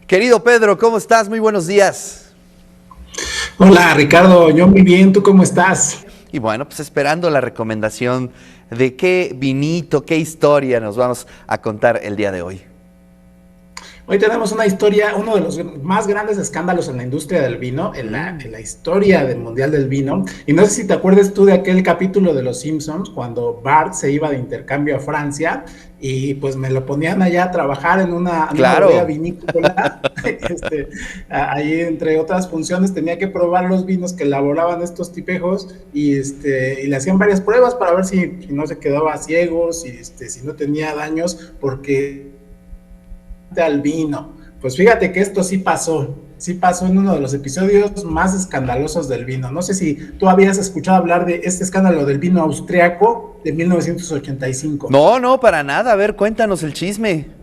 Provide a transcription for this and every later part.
Querido Pedro, ¿cómo estás? Muy buenos días. Hola Ricardo, yo muy bien, ¿tú cómo estás? Y bueno, pues esperando la recomendación de qué vinito, qué historia nos vamos a contar el día de hoy. Hoy tenemos una historia, uno de los más grandes escándalos en la industria del vino, en la historia del Mundial del Vino. Y no sé si te acuerdas tú de aquel capítulo de Los Simpsons, cuando Bart se iba de intercambio a Francia y pues me lo ponían allá a trabajar en una bodega Claro. vinícola. Ahí entre otras funciones tenía que probar los vinos que elaboraban estos tipejos y le hacían varias pruebas para ver si no se quedaba ciego, si no tenía daños, porque al vino. Pues fíjate que esto sí pasó en uno de los episodios más escandalosos del vino. No sé si tú habías escuchado hablar de este escándalo del vino austriaco de 1985. No, no, para nada. A ver, cuéntanos el chisme.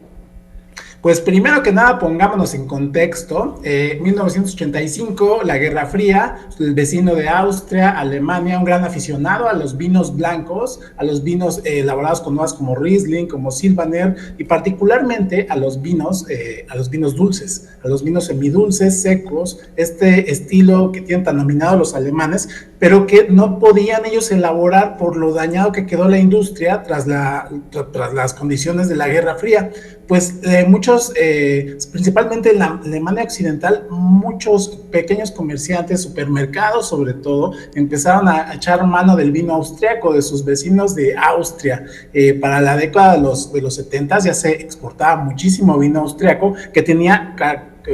Pues primero que nada pongámonos en contexto, 1985, la Guerra Fría, el vecino de Austria, Alemania, un gran aficionado a los vinos blancos, a los vinos elaborados con uvas como Riesling, como Silvaner y particularmente a los vinos dulces, a los vinos semidulces, secos, este estilo que tienen tan nominado los alemanes, pero que no podían ellos elaborar por lo dañado que quedó la industria tras las condiciones de la Guerra Fría. Pues muchos, principalmente en la Alemania Occidental, muchos pequeños comerciantes, supermercados sobre todo, empezaron a echar mano del vino austriaco, de sus vecinos de Austria. Para la década de los 70 ya se exportaba muchísimo vino austriaco que tenía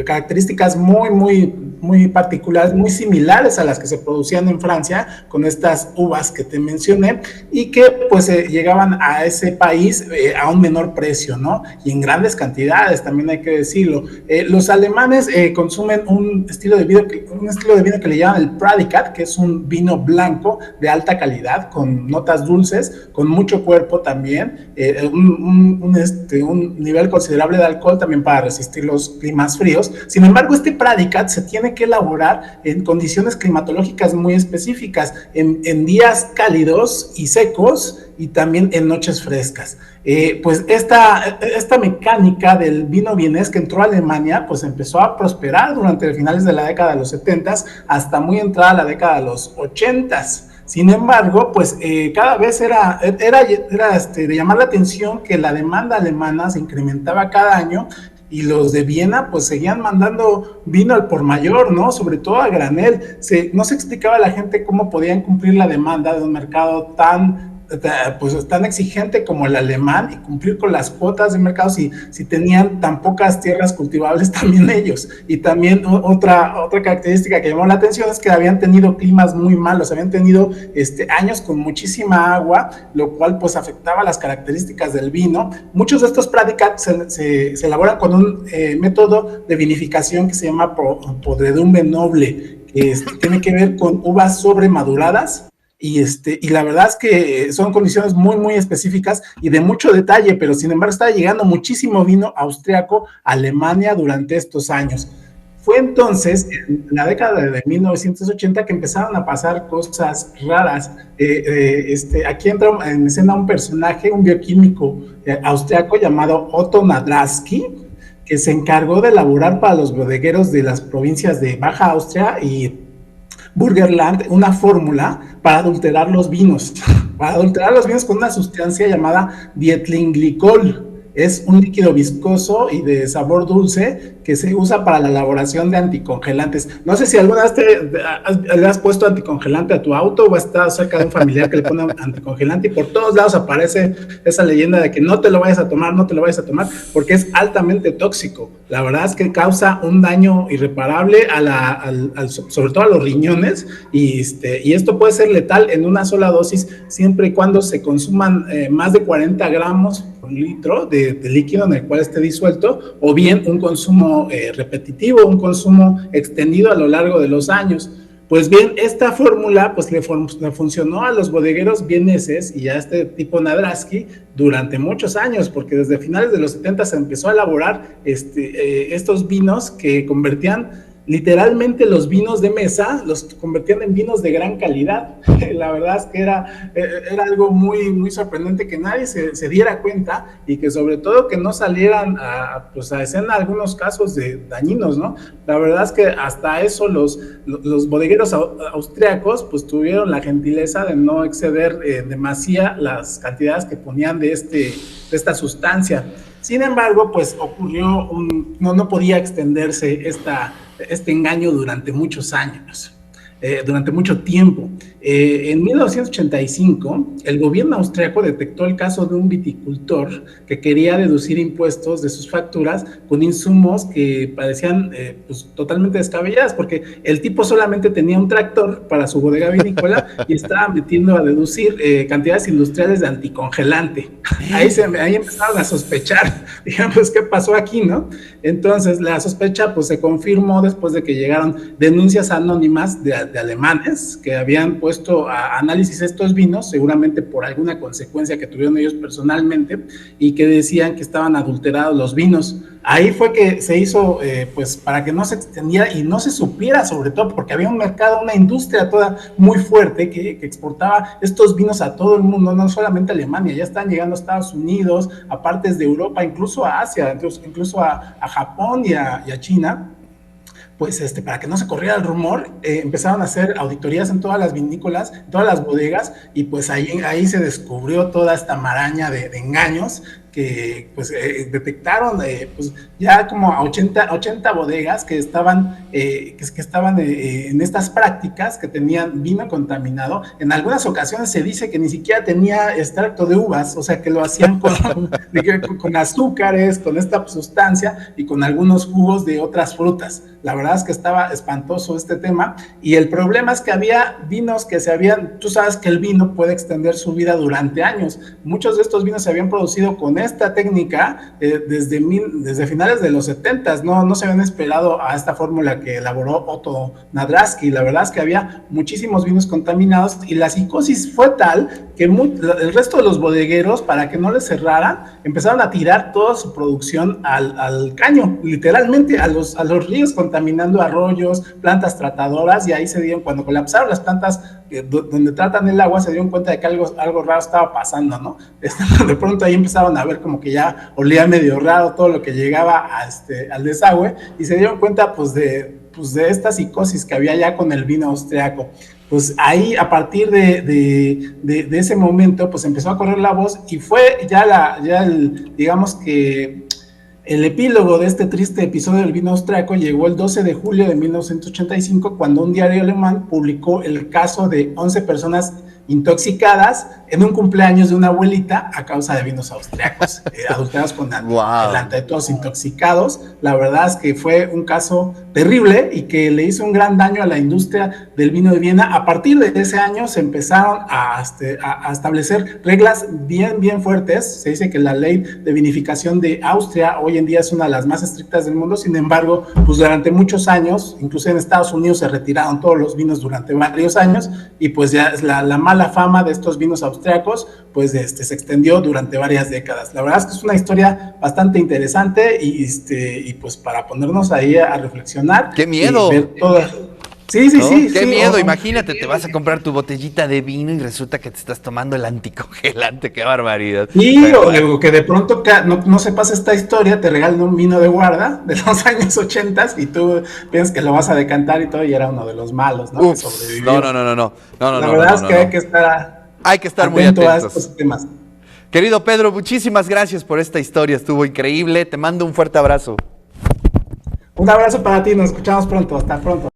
características muy particulares, muy similares a las que se producían en Francia con estas uvas que te mencioné y que pues llegaban a ese país a un menor precio, ¿no? Y en grandes cantidades, también hay que decirlo. Los alemanes consumen un estilo de vino que le llaman el Pradicat, que es un vino blanco de alta calidad, con notas dulces, con mucho cuerpo también, un nivel considerable de alcohol también para resistir los climas fríos. Sin embargo, este Pradicat se tiene que elaborar en condiciones climatológicas muy específicas, en días cálidos y secos y también en noches frescas. Pues esta mecánica del vino vienés que entró a Alemania, pues empezó a prosperar durante finales de la década de los 70 hasta muy entrada la década de los 80. Sin embargo, pues cada vez era de llamar la atención que la demanda alemana se incrementaba cada año y los de Viena pues seguían mandando vino al por mayor, ¿no? Sobre todo a granel. No se explicaba a la gente cómo podían cumplir la demanda de un mercado tan exigente como el alemán y cumplir con las cuotas de mercado si tenían tan pocas tierras cultivables también ellos. Y también otra característica que llamó la atención es que habían tenido climas muy malos, habían tenido años con muchísima agua, lo cual pues afectaba las características del vino. Muchos de estos Pradicat se elaboran con un método de vinificación que se llama podredumbre noble, que tiene que ver con uvas sobremaduradas. Y la verdad es que son condiciones muy específicas y de mucho detalle, pero sin embargo estaba llegando muchísimo vino austriaco a Alemania durante estos años. Fue entonces, en la década de 1980, que empezaron a pasar cosas raras. Aquí entra en escena un personaje, un bioquímico austriaco llamado Otto Nadrasky, que se encargó de elaborar para los bodegueros de las provincias de Baja Austria y Burgenland una fórmula para adulterar los vinos, con una sustancia llamada dietilenglicol. Es un líquido viscoso y de sabor dulce que se usa para la elaboración de anticongelantes. No sé si alguna vez le has puesto anticongelante a tu auto o has estado cerca de un familiar que le pone anticongelante y por todos lados aparece esa leyenda de que no te lo vayas a tomar, porque es altamente tóxico. La verdad es que causa un daño irreparable sobre todo a los riñones y esto puede ser letal en una sola dosis siempre y cuando se consuman más de 40 gramos por litro de líquido en el cual esté disuelto, o bien un consumo repetitivo, un consumo extendido a lo largo de los años. Pues bien, esta fórmula pues le funcionó a los bodegueros vieneses y a este tipo Nadrasky durante muchos años, porque desde finales de los 70 se empezó a elaborar estos vinos que convertían literalmente los vinos de mesa los convertían en vinos de gran calidad. La verdad es que era algo muy sorprendente que nadie se diera cuenta y que sobre todo que no salieran pues a escena algunos casos de dañinos, ¿no? La verdad es que hasta eso los bodegueros austriacos pues tuvieron la gentileza de no exceder demasiado las cantidades que ponían de esta sustancia. Sin embargo, pues ocurrió no podía extenderse este engaño durante muchos años, durante mucho tiempo. En 1985, el gobierno austriaco detectó el caso de un viticultor que quería deducir impuestos de sus facturas con insumos que parecían pues, totalmente descabelladas, porque el tipo solamente tenía un tractor para su bodega vinícola y estaba metiendo a deducir cantidades industriales de anticongelante. Ahí empezaron a sospechar, digamos, ¿qué pasó aquí, no? Entonces, la sospecha pues se confirmó después de que llegaron denuncias anónimas de alemanes que habían puesto a análisis estos vinos, seguramente por alguna consecuencia que tuvieron ellos personalmente, y que decían que estaban adulterados los vinos. Ahí fue que se hizo, pues para que no se extendiera y no se supiera, sobre todo porque había un mercado, una industria toda muy fuerte que exportaba estos vinos a todo el mundo, no solamente a Alemania, ya están llegando a Estados Unidos, a partes de Europa, incluso a Asia, incluso a Japón y a China. Pues para que no se corriera el rumor, empezaron a hacer auditorías en todas las vinícolas, en todas las bodegas, y pues ahí se descubrió toda esta maraña de engaños que pues detectaron pues ya como a 80 bodegas que estaban en estas prácticas, que tenían vino contaminado. En algunas ocasiones se dice que ni siquiera tenía extracto de uvas, o sea que lo hacían con azúcares, con esta sustancia y con algunos jugos de otras frutas. La verdad es que estaba espantoso este tema, y el problema es que había vinos que tú sabes que el vino puede extender su vida durante años. Muchos de estos vinos se habían producido con esta técnica desde finales de los 70s, no se habían esperado a esta fórmula que elaboró Otto Nadrasky. La verdad es que había muchísimos vinos contaminados y la psicosis fue tal que el resto de los bodegueros, para que no les cerraran, empezaron a tirar toda su producción al caño, literalmente a los ríos, contaminando arroyos, plantas tratadoras, y ahí cuando colapsaron las plantas donde tratan el agua, se dieron cuenta de que algo raro estaba pasando, ¿no? De pronto ahí empezaron a ver como que ya olía medio raro todo lo que llegaba al desagüe, y se dieron cuenta pues de esta psicosis que había ya con el vino austriaco. Pues ahí, a partir de ese momento, pues empezó a correr la voz, y fue digamos que el epílogo de este triste episodio del vino austriaco llegó el 12 de julio de 1985, cuando un diario alemán publicó el caso de 11 personas intoxicadas en un cumpleaños de una abuelita a causa de vinos austriacos, adulterados con adelante, todos intoxicados. La verdad es que fue un caso terrible y que le hizo un gran daño a la industria del vino de Viena. A partir de ese año se empezaron a establecer reglas bien fuertes. Se dice que la ley de vinificación de Austria hoy en día es una de las más estrictas del mundo. Sin embargo, pues durante muchos años, incluso en Estados Unidos, se retiraron todos los vinos durante varios años, y pues ya la mala fama de estos vinos austriacos pues se extendió durante varias décadas. La verdad es que es una historia bastante interesante y pues para ponernos ahí a reflexionar. ¡Qué miedo! Ver todas... Sí. ¡Qué miedo! Imagínate, te vas a comprar tu botellita de vino y resulta que te estás tomando el anticongelante. ¡Qué barbaridad! Sí, o que de pronto no sepas esta historia, te regalan un vino de guarda de los años 80 y tú piensas que lo vas a decantar y todo, y era uno de los malos, ¿no? Uf, que sobrevivió. No. La verdad es que hay que estar muy atentos a estos temas. Querido Pedro, muchísimas gracias por esta historia, estuvo increíble. Te mando un fuerte abrazo. Un abrazo para ti, nos escuchamos pronto, hasta pronto.